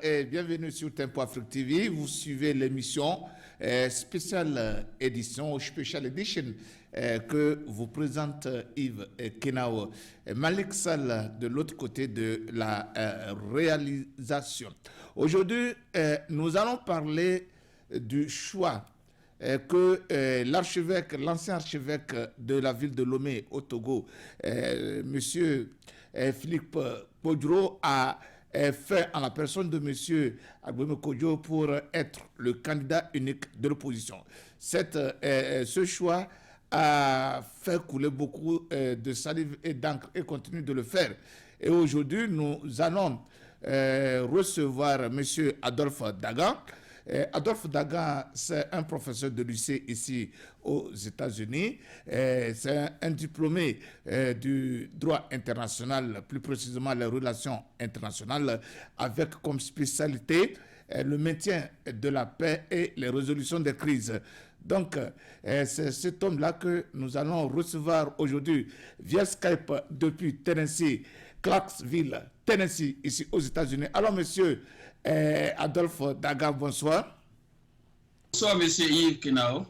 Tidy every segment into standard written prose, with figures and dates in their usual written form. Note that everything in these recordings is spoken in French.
Et bienvenue sur Tempo Afrique TV. Vous suivez l'émission spéciale édition, special edition que vous présente Yves Kenao. Malik Sall de l'autre côté de la réalisation. Aujourd'hui, nous allons parler du choix que l'ancien archevêque de la ville de Lomé au Togo, monsieur Philippe Podro, a fait en la personne de M. Agboueme Kodjo pour être le candidat unique de l'opposition. Ce choix a fait couler beaucoup de salive et d'encre et continue de le faire. Et aujourd'hui, nous allons recevoir M. Adolphe Dagan. Adolphe Dagan, c'est un professeur de lycée ici aux États-Unis. C'est un diplômé du droit international, plus précisément les relations internationales, avec comme spécialité le maintien de la paix et les résolutions des crises. Donc, c'est cet homme-là que nous allons recevoir aujourd'hui via Skype depuis Tennessee, Clarksville, Tennessee, ici aux États-Unis. Alors, monsieur Adolphe Dagan, bonsoir. Bonsoir, monsieur Yves Kenao.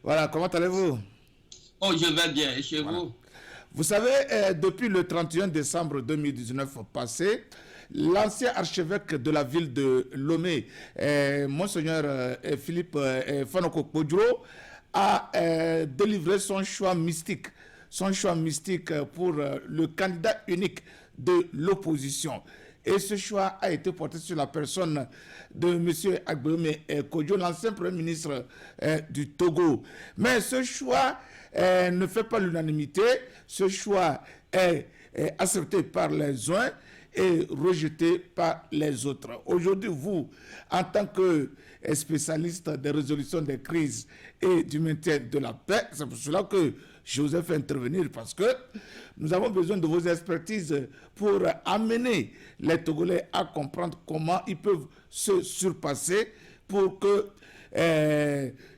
Voilà, comment allez-vous? Oh, je vais bien. Et chez vous? Vous savez, depuis le 31 décembre 2019 passé, l'ancien archevêque de la ville de Lomé, Monseigneur Philippe Fanoko Podro, a délivré son choix mystique pour le candidat unique de l'opposition. Et ce choix a été porté sur la personne de M. Agboueme Kodjo, l'ancien Premier ministre du Togo. Mais ce choix ne fait pas l'unanimité. Ce choix est accepté par les uns et rejeté par les autres. Aujourd'hui, vous, en tant que spécialiste des résolutions des crises et du maintien de la paix, c'est pour cela que je vous ai fait intervenir, parce que nous avons besoin de vos expertises pour amener les Togolais à comprendre comment ils peuvent se surpasser pour que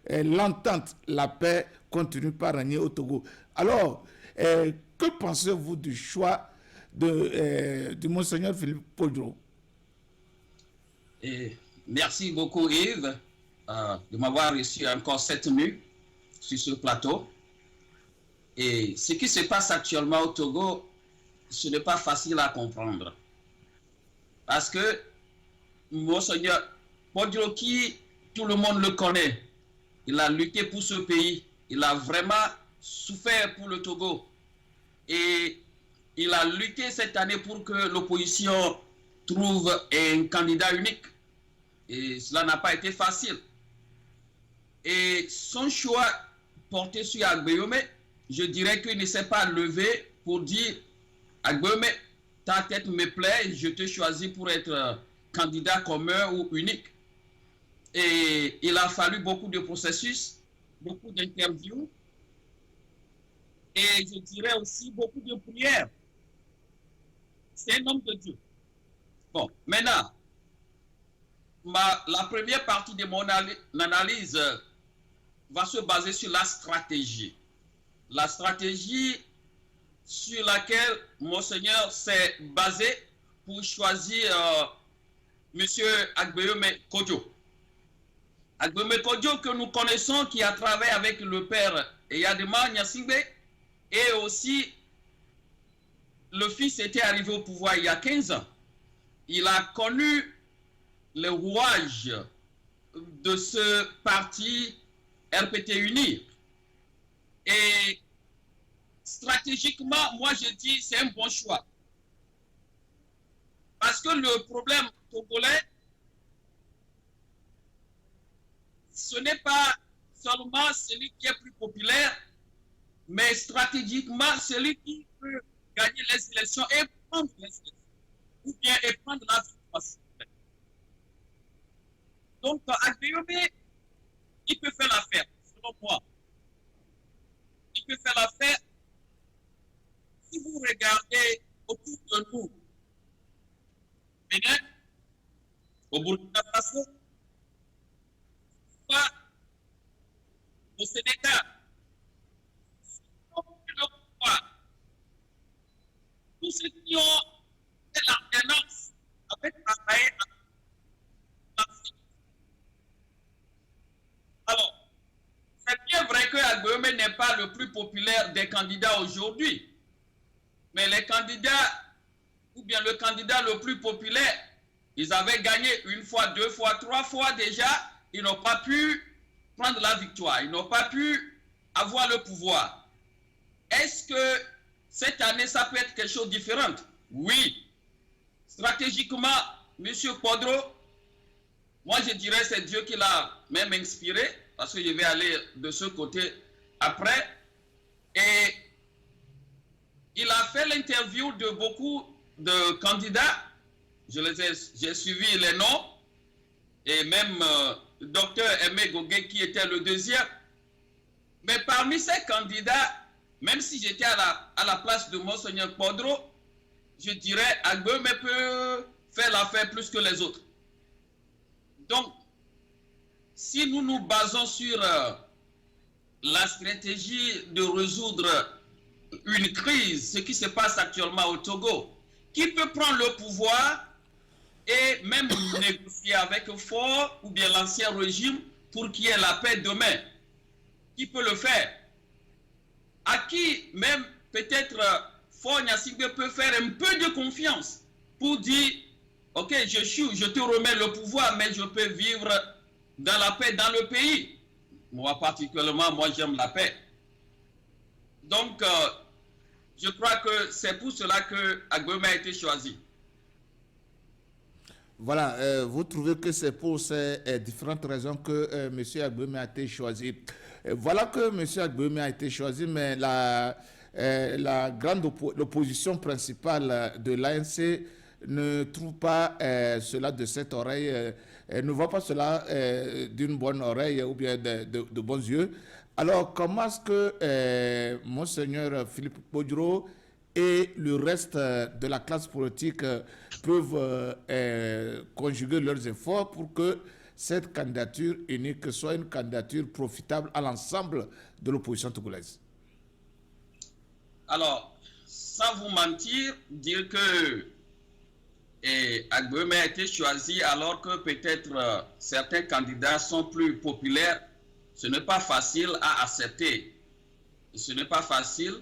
l'entente, la paix continue par régner au Togo. Alors, que pensez-vous du choix du Monseigneur Philippe Podro? Merci beaucoup, Yves, de m'avoir reçu encore cette nuit sur ce plateau. Et ce qui se passe actuellement au Togo, ce n'est pas facile à comprendre. Parce que Monseigneur Podro, qui tout le monde le connaît, il a lutté pour ce pays, il a vraiment souffert pour le Togo. Et il a lutté cette année pour que l'opposition trouve un candidat unique. Et cela n'a pas été facile. Et son choix porté sur Agboueme, je dirais qu'il ne s'est pas levé pour dire Agboueme, ta tête me plaît, je te choisis pour être candidat commun ou unique. Et il a fallu beaucoup de processus, beaucoup d'interviews et je dirais aussi beaucoup de prières. C'est un homme de Dieu. Bon, maintenant, la première partie de mon analyse va se baser sur la stratégie. La stratégie sur laquelle Monseigneur s'est basé pour choisir M. Agboueme Kodjo. Agboueme Kodjo que nous connaissons, qui a travaillé avec le père Eyadema Nyasingbe, et aussi le fils était arrivé au pouvoir il y a 15 ans. Il a connu le rouage de ce parti RPT Uni. Et stratégiquement, moi je dis c'est un bon choix. Parce que le problème togolais, ce n'est pas seulement celui qui est plus populaire, mais stratégiquement celui qui peut gagner les élections et prendre les élections, ou bien et prendre la victoire. Donc, Agboueme, il peut faire l'affaire, selon moi. Il peut faire l'affaire. Si vous regardez autour de nous, Bénin, au Burkina Faso, au Sénégal, tous ceux qui ont fait l'alternance avec travailler Agbeme n'est pas le plus populaire des candidats aujourd'hui. Mais les candidats, ou bien le candidat le plus populaire, ils avaient gagné une fois, deux fois, trois fois déjà. Ils n'ont pas pu prendre la victoire. Ils n'ont pas pu avoir le pouvoir. Est-ce que cette année, ça peut être quelque chose de différent? Oui. Stratégiquement, M. Podro, moi je dirais c'est Dieu qui l'a même inspiré, parce que je vais aller de ce côté après. Et il a fait l'interview de beaucoup de candidats. J'ai suivi les noms. Et même Dr Aimé Gogué qui était le deuxième. Mais parmi ces candidats, même si j'étais à la place de Monseigneur Podro, je dirais Agbeme peut faire l'affaire plus que les autres. Donc, si nous nous basons sur la stratégie de résoudre une crise, ce qui se passe actuellement au Togo, qui peut prendre le pouvoir et même négocier avec Fort ou bien l'ancien régime pour qu'il y ait la paix demain? Qui peut le faire? À qui même peut-être Fort Gnassingbé peut faire un peu de confiance pour dire ok, je te remets le pouvoir, mais je peux vivre dans la paix dans le pays. Moi particulièrement, moi j'aime la paix. Donc je crois que c'est pour cela que Agbeme a été choisi. Voilà, vous trouvez que c'est pour ces différentes raisons que M. Agbeme a été choisi. Voilà que M. Agbeme a été choisi, mais la grande l'opposition principale de l'ANC ne trouve pas cela de cette oreille, ne voit pas cela d'une bonne oreille ou bien de bons yeux. Alors, comment est-ce que Monseigneur Philippe Podro et le reste de la classe politique peuvent conjuguer leurs efforts pour que cette candidature unique soit une candidature profitable à l'ensemble de l'opposition togolaise? Alors, sans vous mentir, dire que Agbeme a été choisi alors que peut-être certains candidats sont plus populaires, ce n'est pas facile à accepter. Ce n'est pas facile,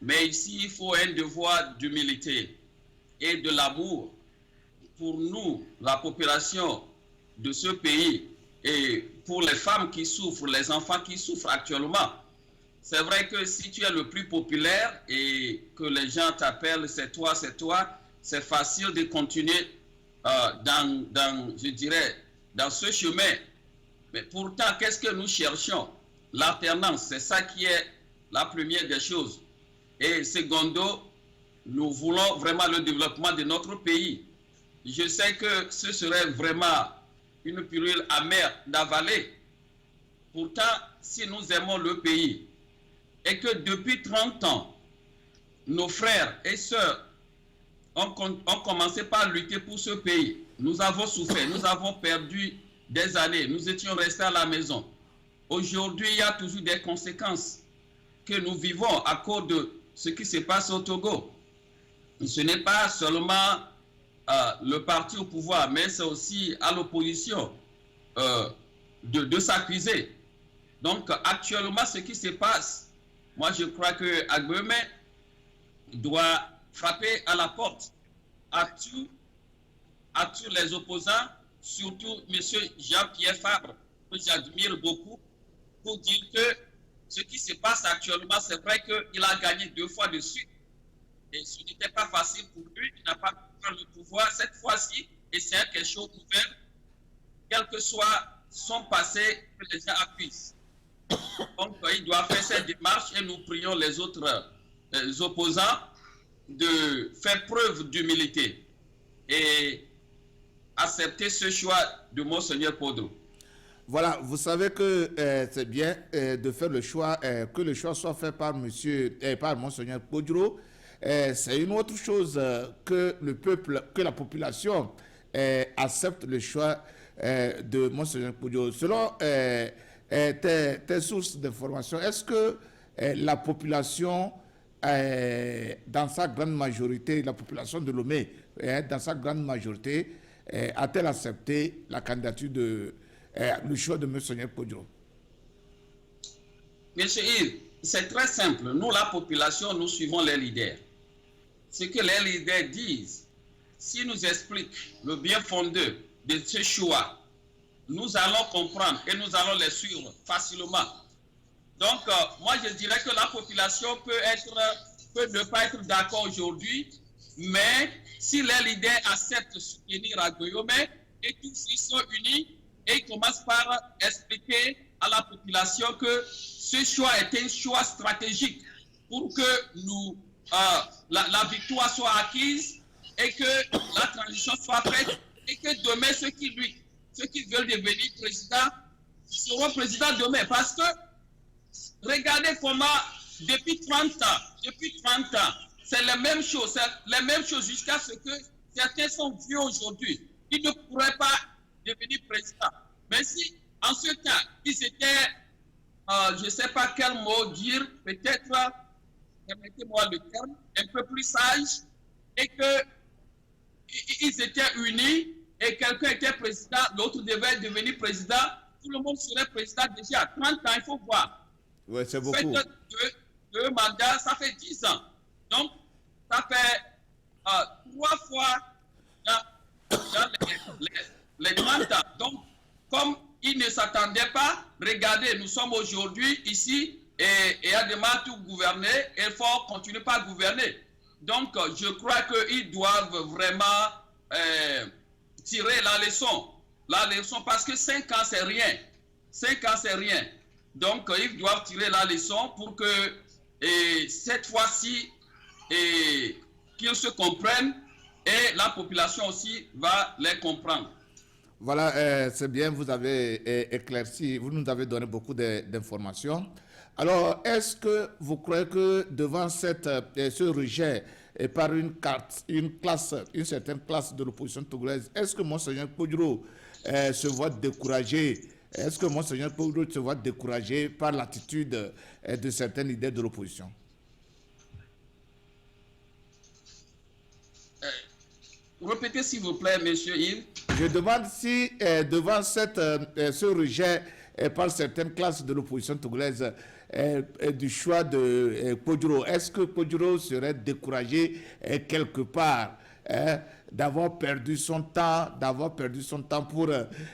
mais ici, il faut un devoir d'humilité et de l'amour pour nous, la population de ce pays, et pour les femmes qui souffrent, les enfants qui souffrent actuellement. C'est vrai que si tu es le plus populaire et que les gens t'appellent c'est toi, c'est facile de continuer je dirais, dans ce chemin. Mais pourtant, qu'est-ce que nous cherchons? L'alternance, c'est ça qui est la première des choses. Et secondo, nous voulons vraiment le développement de notre pays. Je sais que ce serait vraiment une pilule amère d'avaler. Pourtant, si nous aimons le pays et que depuis 30 ans, nos frères et sœurs ont commencé par lutter pour ce pays, nous avons souffert, nous avons perdu des années, nous étions restés à la maison. Aujourd'hui, il y a toujours des conséquences que nous vivons à cause de ce qui se passe au Togo. Ce n'est pas seulement le parti au pouvoir, mais c'est aussi à l'opposition de s'accuser. Donc actuellement, ce qui se passe, moi je crois que Agbeme doit frapper à la porte à tous les opposants, surtout M. Jean-Pierre Fabre, que j'admire beaucoup, pour dire que ce qui se passe actuellement, c'est vrai qu'il a gagné 2 fois de suite. Et ce n'était pas facile pour lui, il n'a pas pu prendre le pouvoir cette fois-ci, et c'est quelque chose de nouvel, quel que soit son passé, que les gens appuient. Donc, il doit faire cette démarche et nous prions les autres opposants de faire preuve d'humilité et accepter ce choix de Monseigneur Podro. Voilà, vous savez que c'est bien de faire le choix, que le choix soit fait par par Monseigneur Podro. C'est une autre chose que le peuple, que la population accepte le choix de Monseigneur Podro. Selon tes sources d'information, est-ce que la population, dans sa grande majorité, la population de Lomé, dans sa grande majorité, a-t-elle accepté la candidature le choix de Monseigneur Podro? Monsieur Yves, c'est très simple. Nous, la population, nous suivons les leaders. Ce que les leaders disent, s'ils nous expliquent le bien fondé de ce choix, nous allons comprendre et nous allons les suivre facilement. Donc, moi, je dirais que la population peut ne pas être d'accord aujourd'hui, mais si les leaders acceptent de soutenir Agueyome et tous ils sont unis et ils commencent par expliquer à la population que ce choix est un choix stratégique pour que la victoire soit acquise et que la transition soit faite et que demain ceux qui veulent devenir président seront présidents demain. Parce que regardez comment depuis 30 ans, c'est la même chose, jusqu'à ce que certains sont vieux aujourd'hui. Ils ne pourraient pas devenir président. Mais si, en ce cas, ils étaient, je ne sais pas quel mot dire, peut-être, permettez-moi le terme, un peu plus sages, et qu'ils étaient unis, et quelqu'un était président, l'autre devait devenir président, tout le monde serait président déjà. 30 ans, il faut voir. Oui, c'est beaucoup. Faites deux mandats, ça fait 10 ans. Donc, ça fait 3 fois dans les 30 ans. Donc, comme ils ne s'attendaient pas, regardez, nous sommes aujourd'hui ici et Adema tout gouverner et il faut continuer par gouverner. Donc, je crois qu'ils doivent vraiment tirer la leçon. La leçon, parce que 5 ans, c'est rien. 5 ans, c'est rien. Donc, ils doivent tirer la leçon pour que cette fois-ci, qu'ils se comprennent et la population aussi va les comprendre. Voilà, c'est bien, vous avez éclairci, vous nous avez donné beaucoup d'informations. Alors, est-ce que vous croyez que devant ce rejet par une certaine classe de l'opposition togolaise, est-ce que Monseigneur Kpodjoro se voit découragé? Est-ce que Monseigneur Kpodjoro se voit découragé par l'attitude de certains leaders de l'opposition? Répétez s'il vous plaît, monsieur Yves. Je demande si devant ce rejet par certaines classes de l'opposition togolaise du choix de Kpodjoro, est-ce que Kpodjoro serait découragé quelque part d'avoir perdu son temps pour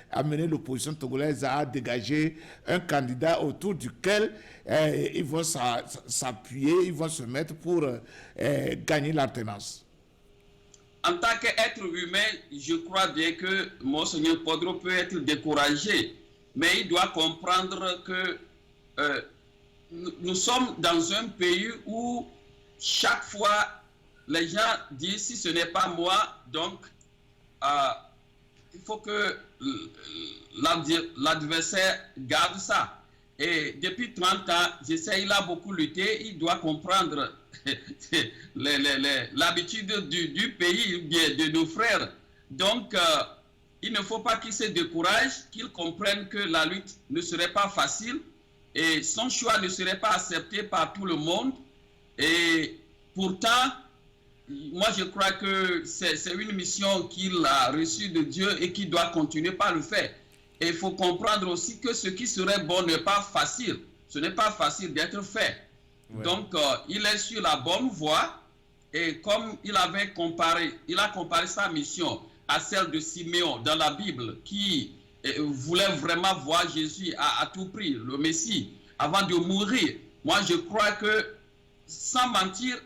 amener l'opposition togolaise à dégager un candidat autour duquel ils vont s'appuyer, ils vont se mettre pour gagner l'alternance? En tant qu'être humain, je crois bien que Monseigneur Kpodjoro peut être découragé, mais il doit comprendre que nous sommes dans un pays où chaque fois les gens disent si ce n'est pas moi, donc il faut que l'adversaire garde ça. Et depuis 30 ans, il a beaucoup lutté, il doit comprendre l'habitude du pays, bien de nos frères. Donc, il ne faut pas qu'il se décourage, qu'il comprenne que la lutte ne serait pas facile et son choix ne serait pas accepté par tout le monde. Et pourtant, moi je crois que c'est une mission qu'il a reçue de Dieu et qu'il doit continuer par le faire. Et il faut comprendre aussi que ce qui serait bon n'est pas facile. Ce n'est pas facile d'être fait. Ouais. Donc, il est sur la bonne voie. Et comme il a comparé sa mission à celle de Siméon dans la Bible, qui voulait vraiment voir Jésus à tout prix, le Messie, avant de mourir. Moi, je crois que, sans mentir,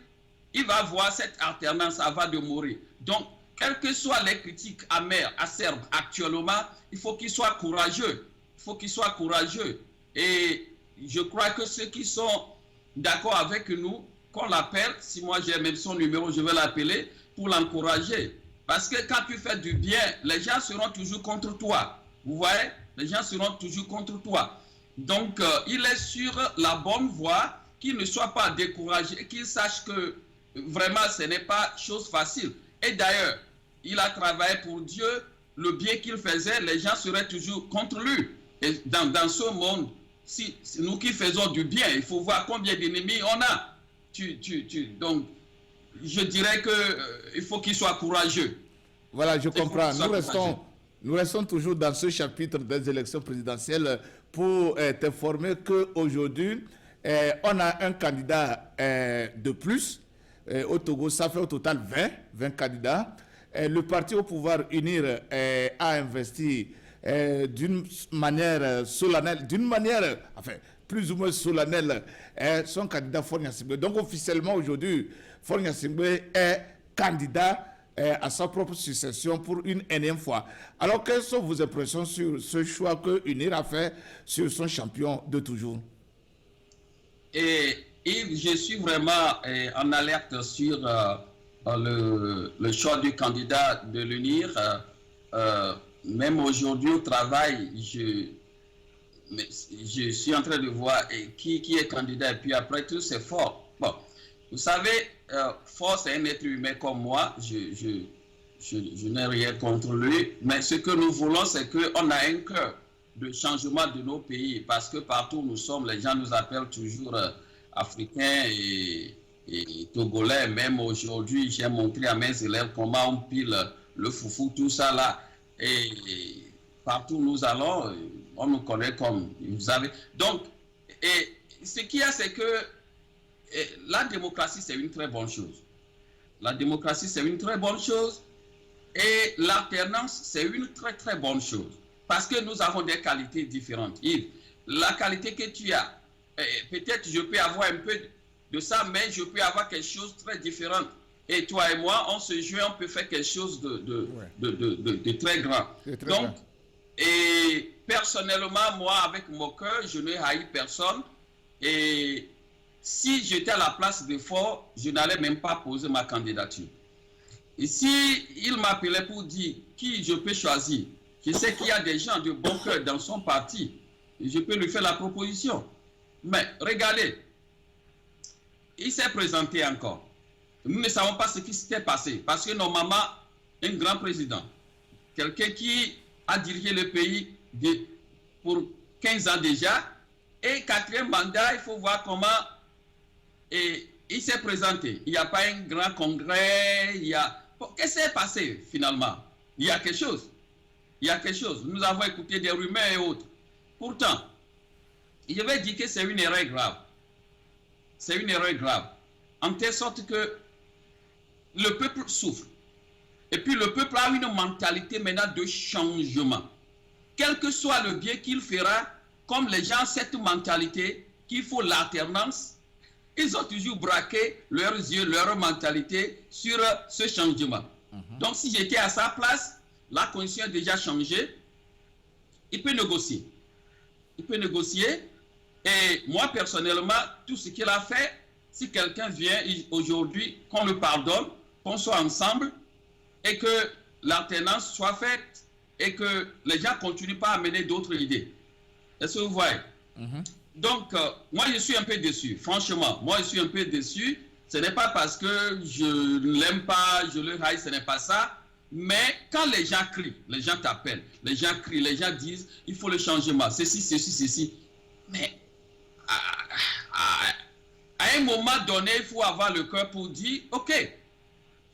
il va voir cette alternance avant de mourir. Donc, quelles que soient les critiques amères, acerbes actuellement, il faut qu'il soit courageux. Il faut qu'il soit courageux. Et je crois que ceux qui sont d'accord avec nous, qu'on l'appelle, si moi j'ai même son numéro, je vais l'appeler pour l'encourager. Parce que quand tu fais du bien, les gens seront toujours contre toi. Vous voyez? Les gens seront toujours contre toi. Donc, il est sur la bonne voie, qu'il ne soit pas découragé, qu'il sache que vraiment ce n'est pas chose facile. Et d'ailleurs, il a travaillé pour Dieu, le bien qu'il faisait, les gens seraient toujours contre lui. Et dans ce monde, si nous qui faisons du bien, il faut voir combien d'ennemis on a. Donc, je dirais qu'il faut qu'il soit courageux. Voilà, je comprends. Nous restons toujours dans ce chapitre des élections présidentielles pour t'informer qu'aujourd'hui, on a un candidat de plus. Au Togo, ça fait au total 20 candidats. Le parti au pouvoir UNIR a investi d'une manière solennelle, enfin, plus ou moins solennelle, son candidat Faure Gnassingbé. Donc officiellement aujourd'hui, Faure Gnassingbé est candidat à sa propre succession pour une énième fois. Alors quelles sont vos impressions sur ce choix que UNIR a fait sur son champion de toujours? Et je suis vraiment en alerte sur le choix du candidat de l'UNIR. Même aujourd'hui au travail, je suis en train de voir qui est candidat et puis après tout c'est Faure. Bon, vous savez, Faure c'est un être humain comme moi, je n'ai rien contre lui, mais ce que nous voulons c'est qu'on a un cœur de changement de nos pays parce que partout où nous sommes, les gens nous appellent toujours Africains et Togolais. Même aujourd'hui, j'ai montré à mes élèves comment on pile le foufou, tout ça là. Et partout où nous allons, on nous connaît comme vous savez. Donc, ce qu'il y a, c'est que la démocratie, c'est une très bonne chose. La démocratie, c'est une très bonne chose. Et l'alternance, c'est une très très bonne chose. Parce que nous avons des qualités différentes. Yves, la qualité que tu as, peut-être je peux avoir un peu de ça, mais je peux avoir quelque chose de très différent. Et toi et moi, on se joint, on peut faire quelque chose de très grand. Donc, et personnellement, moi, avec mon cœur, je ne haïs personne. Et si j'étais à la place de Faure, je n'allais même pas poser ma candidature. Et si il m'appelait pour dire qui je peux choisir, je sais qu'il y a des gens de bon cœur dans son parti, et je peux lui faire la proposition. Mais regardez, il s'est présenté encore. Nous ne savons pas ce qui s'était passé, parce que normalement, un grand président, quelqu'un qui a dirigé le pays pour 15 ans déjà, et 4e mandat, il faut voir comment il s'est présenté. Il n'y a pas un grand congrès, qu'est-ce qui s'est passé finalement? Il y a quelque chose. Il y a quelque chose. Nous avons écouté des rumeurs et autres. Pourtant, je vais dire que c'est une erreur grave. C'est une erreur grave. En telle sorte que le peuple souffre. Et puis le peuple a une mentalité maintenant de changement. Quel que soit le bien qu'il fera, comme les gens ont cette mentalité qu'il faut l'alternance, ils ont toujours braqué leurs yeux, leur mentalité sur ce changement. Donc si j'étais à sa place, la condition a déjà changé, il peut négocier. Il peut négocier. Et moi, personnellement, tout ce qu'il a fait, si quelqu'un vient aujourd'hui, qu'on le pardonne, qu'on soit ensemble, et que l'alternance soit faite, et que les gens ne continuent pas à mener d'autres idées. Est-ce que vous voyez? Donc, moi, je suis un peu déçu. Franchement, moi, je suis un peu déçu. Ce n'est pas parce que je ne l'aime pas, je le haïs, ce n'est pas ça. Mais quand les gens crient, les gens t'appellent, les gens crient, les gens disent, il faut le changement, ceci, ceci, ceci. Mais à un moment donné, il faut avoir le cœur pour dire, ok,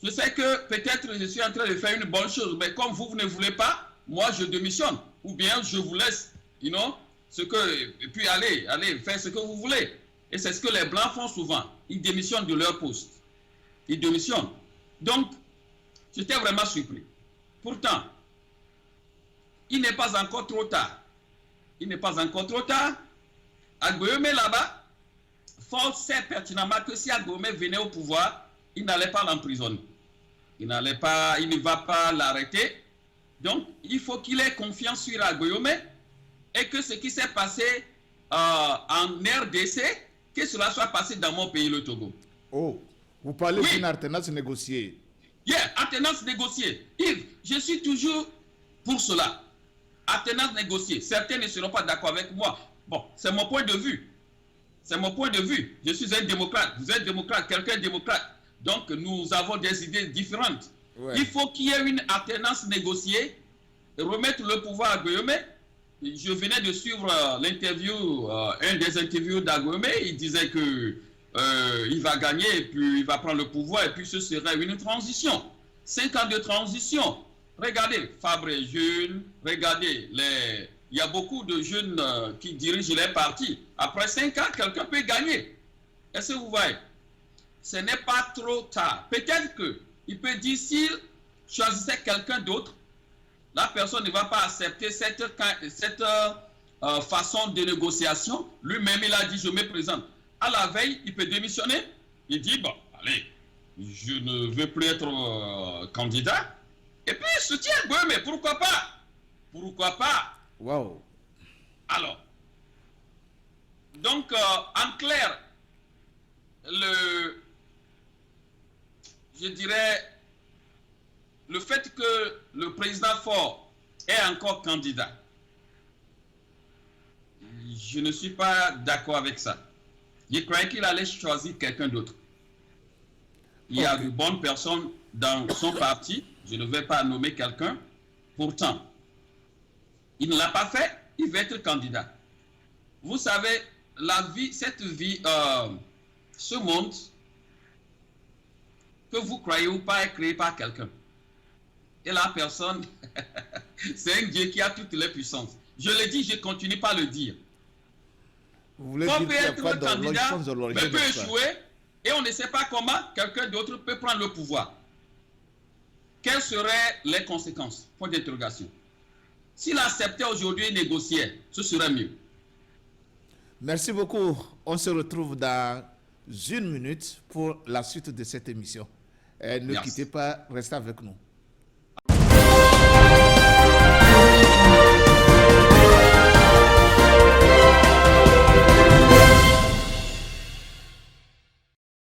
je sais que peut-être je suis en train de faire une bonne chose, mais comme vous ne voulez pas, moi je démissionne. Ou bien je vous laisse, et puis allez, faire ce que vous voulez. Et c'est ce que les Blancs font souvent. Ils démissionnent de leur poste. Ils démissionnent. Donc, j'étais vraiment surpris. Pourtant, il n'est pas encore trop tard. Il n'est pas encore trop tard. Agboyome là-bas, Faure sait pertinemment que si Agboyome venait au pouvoir, il n'allait pas l'emprisonner. Il ne va pas l'arrêter. Donc, il faut qu'il ait confiance sur Agboyome et que ce qui s'est passé en RDC, que cela soit passé dans mon pays, le Togo. Oh, vous parlez d'une alternance négociée. Alternance négociée. Yves, je suis toujours pour cela. Alternance négociée. Certains ne seront pas d'accord avec moi. Bon, c'est mon point de vue. C'est mon point de vue. Je suis un démocrate. Vous êtes démocrate, quelqu'un est démocrate. Donc, nous avons des idées différentes. Ouais. Il faut qu'il y ait une alternance négociée, remettre le pouvoir à Agboyome. Je venais de suivre l'interview, un des interviews d'Agboyome. Il disait que il va gagner et puis il va prendre le pouvoir et puis ce serait une transition. 5 ans de transition. Regardez Fabre est jeune, regardez il y a beaucoup de jeunes qui dirigent les partis. Après 5 ans, quelqu'un peut gagner. Est-ce que vous voyez? Ce n'est pas trop tard. Peut-être qu'il peut dire s'il choisissait quelqu'un d'autre, la personne ne va pas accepter cette façon de négociation. Lui-même, il a dit, je me présente. À la veille, il peut démissionner. Il dit, bon, allez, je ne veux plus être candidat. Et puis, il soutient, oui, mais pourquoi pas? Pourquoi pas? Wow. Alors, donc, en clair, je dirais, le fait que le président Faure est encore candidat, je ne suis pas d'accord avec ça. Je croyais qu'il allait choisir quelqu'un d'autre. Il y a de bonnes personnes dans son parti, je ne vais pas nommer quelqu'un. Pourtant, il ne l'a pas fait, il va être candidat. Vous savez, la vie, cette vie, ce monde, que vous croyez ou pas, est créé par quelqu'un. Et la personne, c'est un Dieu qui a toutes les puissances. Je le dis, je continue pas à le dire. Vous voulez On dire peut qu'il y a être pas candidat, d'origine mais de peut ça. échouer, et on ne sait pas comment quelqu'un d'autre peut prendre le pouvoir. Quelles seraient les conséquences? Point d'interrogation. S'il acceptait aujourd'hui et négociait, ce serait mieux. Merci beaucoup. On se retrouve dans 1 minute pour la suite de cette émission. Ne Merci. quittez pas, restez avec nous.